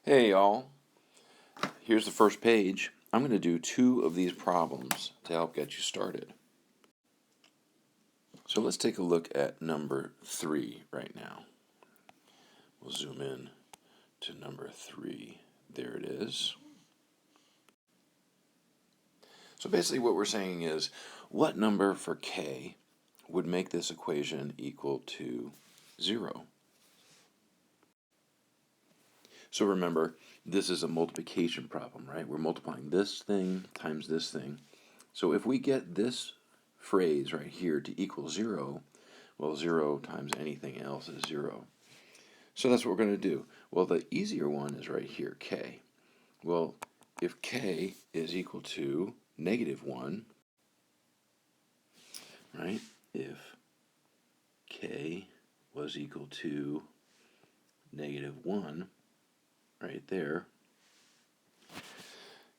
Hey y'all, here's the first page. I'm going to do 2 of these problems to help get you started. So let's take a look at number 3 right now. We'll zoom in to number 3. There it is. So basically what we're saying is, what number for k would make this equation equal to 0? So remember, this is a multiplication problem, right? We're multiplying this thing times this thing. So if we get this phrase right here to equal 0, well, 0 times anything else is 0. So that's what we're going to do. Well, the easier one is right here, k. Well, if k is equal to -1, right? If k was equal to -1, right there,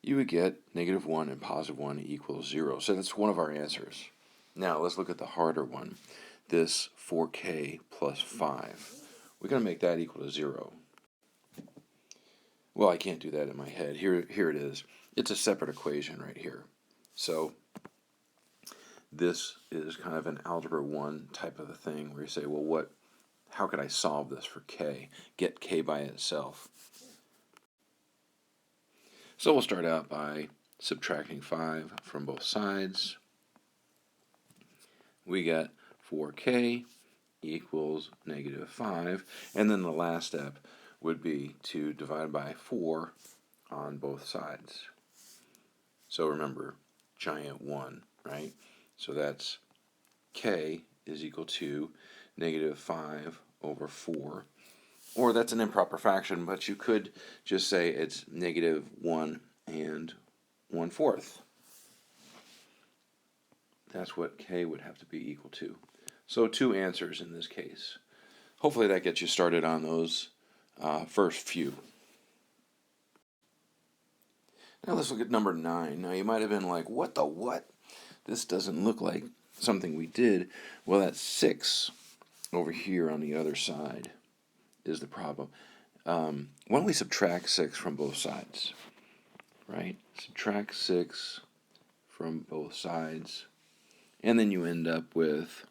you would get -1 and +1 equals 0. So that's one of our answers. Now let's look at the harder one. This 4k plus 5. We're going to make that equal to 0. Well, I can't do that in my head. Here it is. It's a separate equation right here. So this is kind of an algebra 1 type of a thing where you say, well, how could I solve this for k? Get k by itself. So we'll start out by subtracting 5 from both sides. We get 4k equals -5, and then the last step would be to divide by 4 on both sides. So remember, giant 1, right? So that's k is equal to -5 over 4. Or that's an improper fraction, but you could just say it's -1 and 1/4. That's what k would have to be equal to. So 2 answers in this case. Hopefully that gets you started on those first few. Now let's look at number 9. Now you might have been like, what the what? This doesn't look like something we did. Well, that's 6 over here on the other side is the problem. Why don't we subtract 6 from both sides? Right? Subtract 6 from both sides. And then you end up with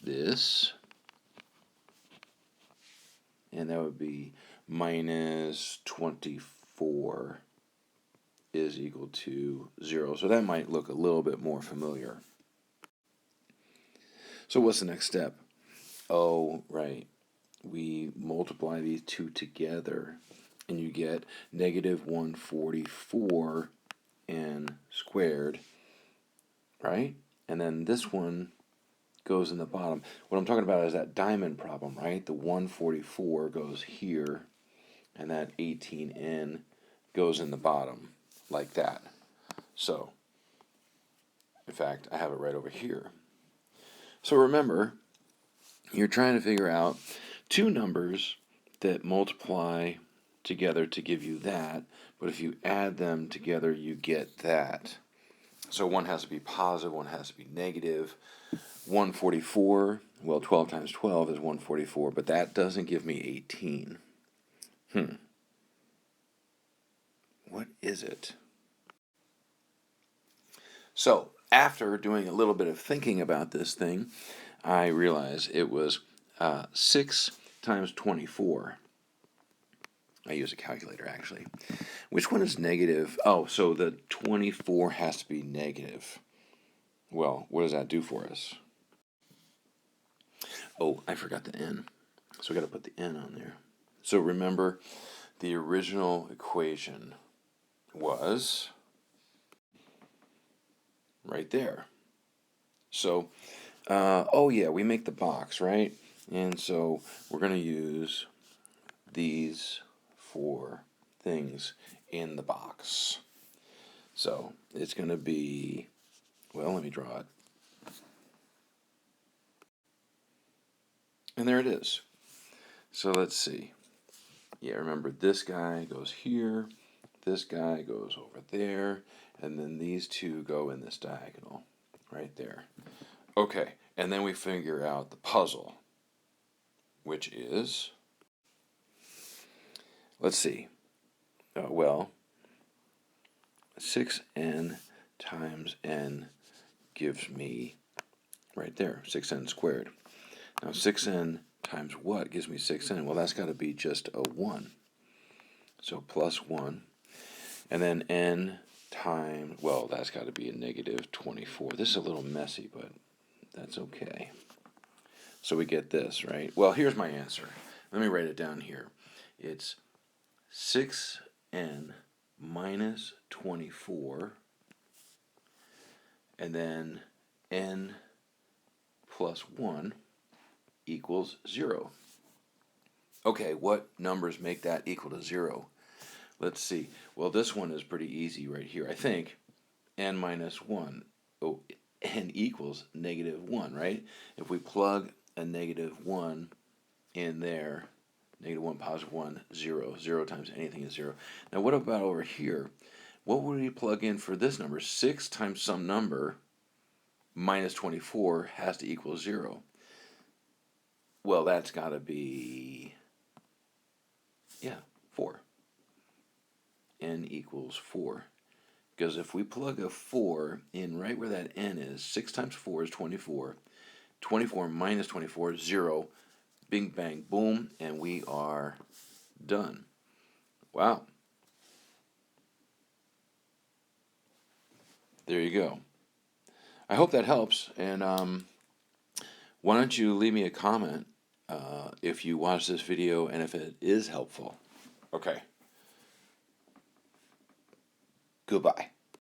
this. And that would be -24 is equal to 0. So that might look a little bit more familiar. So what's the next step? Oh, right. We multiply these 2 together, and you get -144 n squared, right? And then this one goes in the bottom. What I'm talking about is that diamond problem, right? The 144 goes here, and that 18n goes in the bottom, like that. So, in fact, I have it right over here. So remember, you're trying to figure out 2 numbers that multiply together to give you that, but if you add them together, you get that. So one has to be positive, one has to be negative. 144, well, 12 times 12 is 144, but that doesn't give me 18. What is it? So, after doing a little bit of thinking about this thing, I realized it was 6 times 24. I use a calculator, actually. Which one is negative? Oh, so the 24 has to be negative. Well, what does that do for us? Oh, I forgot the n. So I got to put the n on there. So remember, the original equation was right there. So, oh yeah, we make the box, right? And so we're going to use these 4 things in the box. So it's going to be, well, let me draw it. And there it is. So let's see. Yeah, remember this guy goes here, this guy goes over there, and then these 2 go in this diagonal right there. Okay, and then we figure out the puzzle, which is let's see. Well, 6n times n gives me, right there, 6n squared. Now 6n times what gives me 6n? Well, that's got to be just a 1. So plus 1. And then n times, well, that's got to be a negative 24. This is a little messy, but that's okay. So we get this, right? Well, here's my answer. Let me write it down here. It's 6n minus 24, and then n plus 1 equals 0. Okay, what numbers make that equal to 0? Let's see. Well, this one is pretty easy right here. I think n minus 1. Oh, n equals negative 1, right? If we plug a negative 1 in there, negative 1, positive 1, 0. 0 times anything is 0. Now, what about over here? What would we plug in for this number? 6 times some number minus 24 has to equal 0. Well, that's got to be, 4. N equals 4. Because if we plug a 4 in right where that n is, 6 times 4 is 24. 24 minus 24 is 0. Bing, bang, boom, and we are done. Wow. There you go. I hope that helps, and why don't you leave me a comment if you watch this video and if it is helpful. Okay. Goodbye.